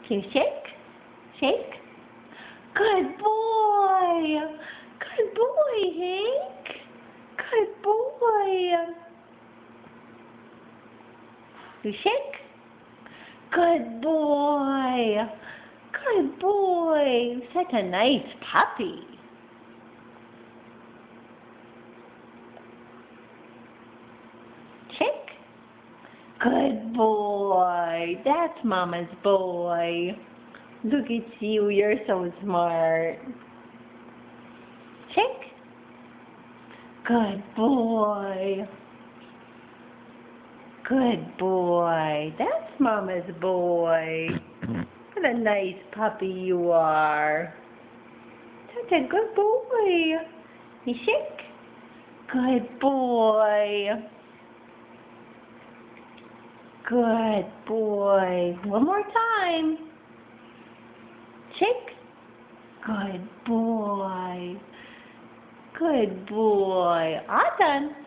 Can you shake? Shake? Good boy! Good boy, Hank! Good boy! You shake? Good boy! Good boy! Such a nice puppy. Shake? Good boy! That's Mama's boy. Look at you, you're so smart. Shake? Good boy. Good boy. That's Mama's boy. What a nice puppy you are. Such a good boy. You shake? Good boy. Good boy. One more time. Shake. Good boy. Good boy. All done.